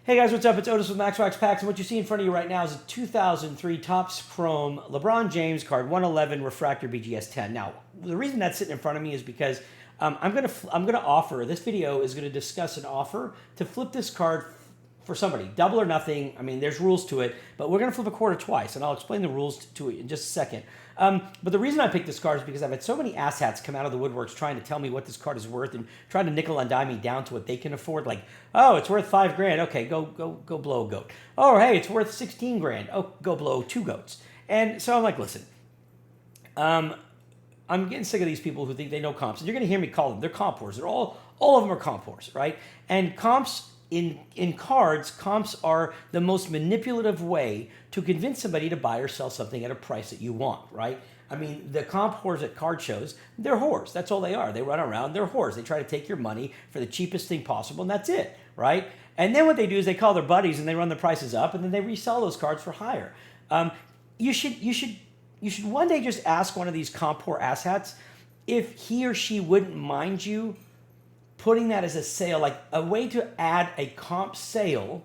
Hey guys, what's up? It's Otis with MaxWaxPax, and what you see in front of you right now is a 2003 Topps Chrome LeBron James card 111 Refractor BGS 10. Now, the reason that's sitting in front of me is because I'm gonna offer. This video is gonna discuss an offer to flip this card for somebody, double or nothing. I mean, there's rules to it, but we're gonna flip a quarter twice, and I'll explain the rules to it in just a second. But the reason I picked this card is because I've had so many asshats come out of the woodworks trying to tell me what this card is worth and trying to nickel and dime me down to what they can afford. Like, oh, it's worth $5,000. Okay, go blow a goat. Oh, hey, it's worth 16 grand. Oh, go blow 2 goats. And so I'm like, listen, I'm getting sick of these people who think they know comps. And you're going to hear me call them. They're comp whores. They're all of them are comp whores, right? And comps in cards, comps are the most manipulative way to convince somebody to buy or sell something at a price that you want, right? I mean, the comp whores at card shows, they're whores. That's all they are. They run around, they're whores. They try to take your money for the cheapest thing possible, and that's it, right? And then what they do is they call their buddies and they run the prices up, and then they resell those cards for higher. You should one day just ask one of these comp whore asshats if he or she wouldn't mind you putting that as a sale, like a way to add a comp sale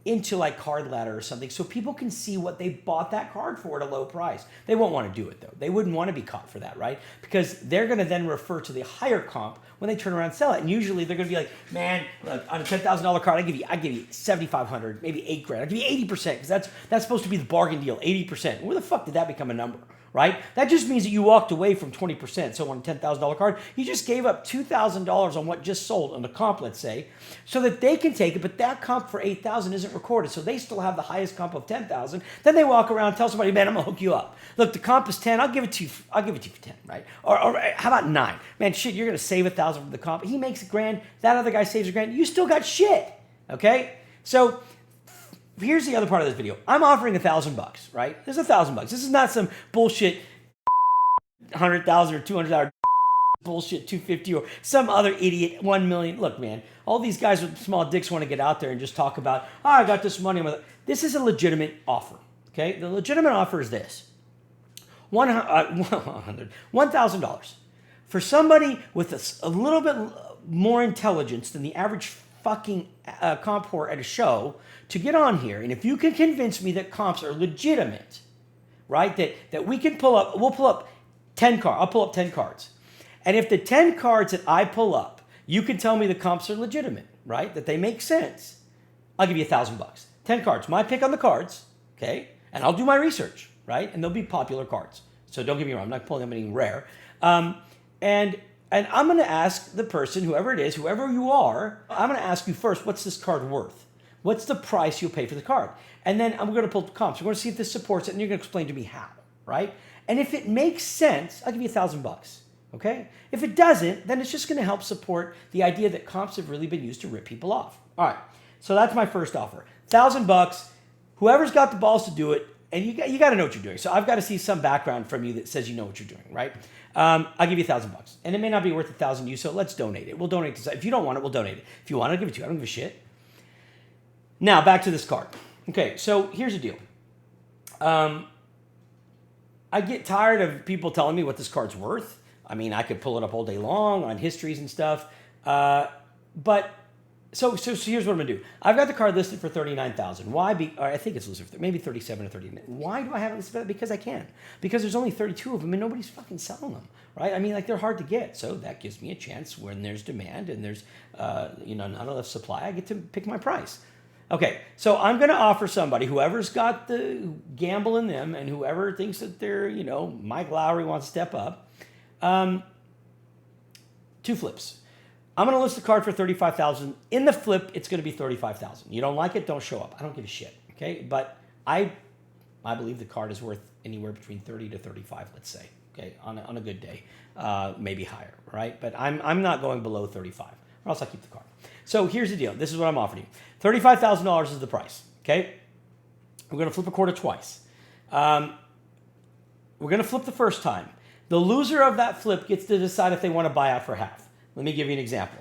into like Card Ladder or something so people can see what they bought that card for at a low price. They won't want to do it though. They wouldn't want to be caught for that, right? Because they're going to then refer to the higher comp when they turn around and sell it. And usually they're going to be like, man, look, on a $10,000 card, I give you $7,500, maybe $8,000. I'll give you 80% because that's supposed to be the bargain deal, 80%. Where the fuck did that become a number? Right? That just means that you walked away from 20%. So on a $10,000 card, you just gave up $2,000 on what just sold on the comp, let's say, so that they can take it, but that comp for $8,000 isn't recorded, so they still have the highest comp of $10,000. Then they walk around and tell somebody, man, I'm gonna hook you up. Look, the comp is 10, I'll give it to you for 10, right? Or how about 9? Man, shit, you're gonna save $1,000 from the comp. He makes $1,000, that other guy saves $1,000, you still got shit, okay? So here's the other part of this video. I'm offering $1,000, right? There's $1,000. This is not some bullshit $100,000 or $200 bullshit 250 or some other idiot 1 million. Look, man, all these guys with small dicks want to get out there and just talk about, oh, I got this money. This is a legitimate offer, okay? The legitimate offer is this. $1,000 for somebody with a little bit more intelligence than the average fucking comp whore at a show to get on here. And if you can convince me that comps are legitimate, right, that we can pull up, we'll pull up 10 cards. I'll pull up 10 cards. And if the 10 cards that I pull up, you can tell me the comps are legitimate, right, that they make sense, I'll give you $1,000. 10 cards, my pick on the cards, okay, and I'll do my research, right, and they'll be popular cards. So don't get me wrong, I'm not pulling them anything rare. And I'm going to ask the person, whoever it is, whoever you are, I'm going to ask you first, what's this card worth? What's the price you'll pay for the card? And then I'm going to pull the comps. We're going to see if this supports it, and you're going to explain to me how, right? And if it makes sense, I'll give you $1,000, okay? If it doesn't, then it's just going to help support the idea that comps have really been used to rip people off. All right, so that's my first offer. $1,000, whoever's got the balls to do it, and you got to know what you're doing. So I've got to see some background from you that says you know what you're doing, right? I'll give you $1,000, and it may not be worth $1,000 to you, so let's donate it. We'll donate to. If you don't want it, we'll donate it. If you want it, I'll give it to you. I don't give a shit. Now back to this card. Okay, so here's the deal. I get tired of people telling me what this card's worth. I mean, I could pull it up all day long on histories and stuff, but. So here's what I'm gonna do. I've got the card listed for $39,000. Why? Or I think it's listed for maybe 37 or 39. Why do I have it listed? Because I can. Because there's only 32 of them and nobody's fucking selling them, right? I mean, like they're hard to get. So that gives me a chance when there's demand and there's not enough supply. I get to pick my price. Okay, so I'm gonna offer somebody, whoever's got the gamble in them and whoever thinks that they're, Mike Lowry wants to step up, 2 flips. I'm going to list the card for $35,000. In the flip, it's going to be $35,000. You don't like it, don't show up. I don't give a shit, okay? But I believe the card is worth anywhere between 30 to 35, let's say, okay, on a good day, maybe higher, right? But I'm not going below 35, or else I'll keep the card. So here's the deal. This is what I'm offering you. $35,000 is the price, okay? We're going to flip a quarter twice. We're going to flip the first time. The loser of that flip gets to decide if they want to buy out for half. Let me give you an example.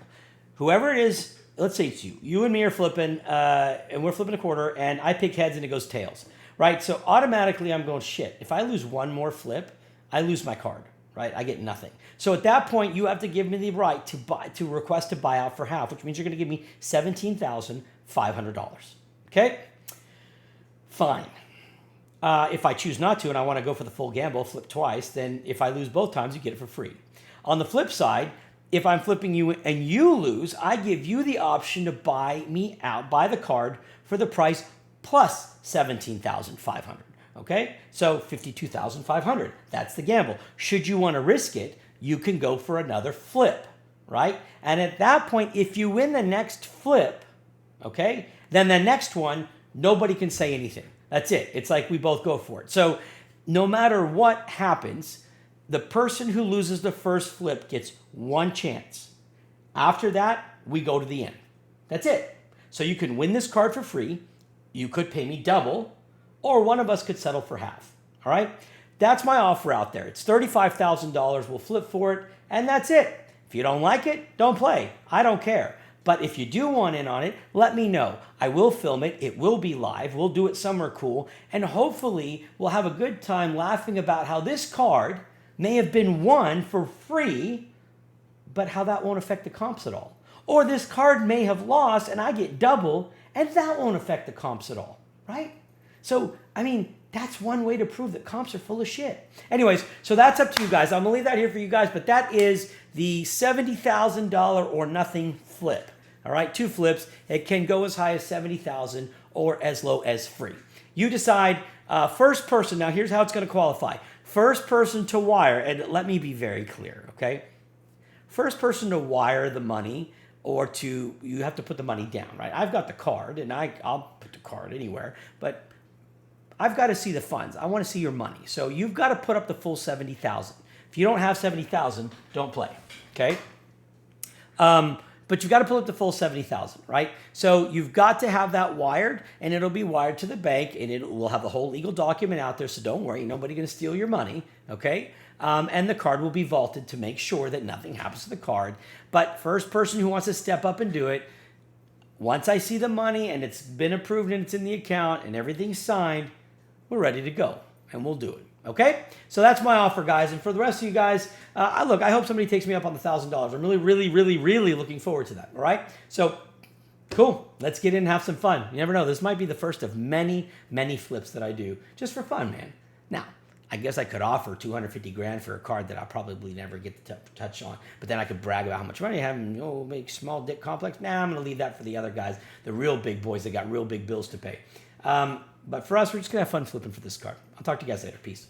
Whoever it is, let's say it's you. You and me are flipping, and we're flipping a quarter, and I pick heads and it goes tails, right? So automatically I'm going, shit, if I lose one more flip, I lose my card, right? I get nothing. So at that point, you have to give me the right to request to buy out for half, which means you're going to give me $17,500. $500. Okay? Fine. If I choose not to and I want to go for the full gamble, flip twice, then if I lose both times, you get it for free. On the flip side, if I'm flipping you and you lose, I give you the option to buy the card for the price plus $17,500. Okay? So $52,500. That's the gamble. Should you want to risk it, you can go for another flip, right? And at that point, if you win the next flip, okay, then the next one, nobody can say anything. That's it. It's like we both go for it. So no matter what happens, the person who loses the first flip gets one chance. After that, we go to the end. That's it. So you can win this card for free. You could pay me double, or one of us could settle for half. All right? That's my offer out there. It's $35,000. We'll flip for it, and that's it. If you don't like it, don't play. I don't care. But if you do want in on it, let me know. I will film it. It will be live. We'll do it somewhere cool. And hopefully, we'll have a good time laughing about how this card may have been won for free, but how that won't affect the comps at all. Or this card may have lost and I get double, and that won't affect the comps at all, right? So, I mean, that's one way to prove that comps are full of shit. Anyways, so that's up to you guys. I'm going to leave that here for you guys, but that is the $70,000 or nothing flip. All right, 2 flips. It can go as high as $70,000 or as low as free. You decide. First person, now here's how it's going to qualify. First person to wire, and let me be very clear, okay? First person to wire the money, you have to put the money down, right? I've got the card, and I'll put the card anywhere, but I've got to see the funds. I want to see your money. So you've got to put up the full $70,000. If you don't have $70,000, don't play, okay? But you've got to pull up the full $70,000, right? So you've got to have that wired, and it'll be wired to the bank, and we'll have the whole legal document out there, so don't worry. Nobody's going to steal your money, okay? And the card will be vaulted to make sure that nothing happens to the card. But first person who wants to step up and do it, once I see the money and it's been approved and it's in the account and everything's signed, we're ready to go, and we'll do it. Okay? So that's my offer, guys. And for the rest of you guys, look, I hope somebody takes me up on the $1,000. I'm really looking forward to that. All right? So, cool. Let's get in and have some fun. You never know. This might be the first of many, many flips that I do just for fun, man. Now, I guess I could offer $250,000 for a card that I'll probably never get to touch on. But then I could brag about how much money I have and make small dick complex. Nah, I'm going to leave that for the other guys, the real big boys that got real big bills to pay. But for us, we're just going to have fun flipping for this card. I'll talk to you guys later. Peace.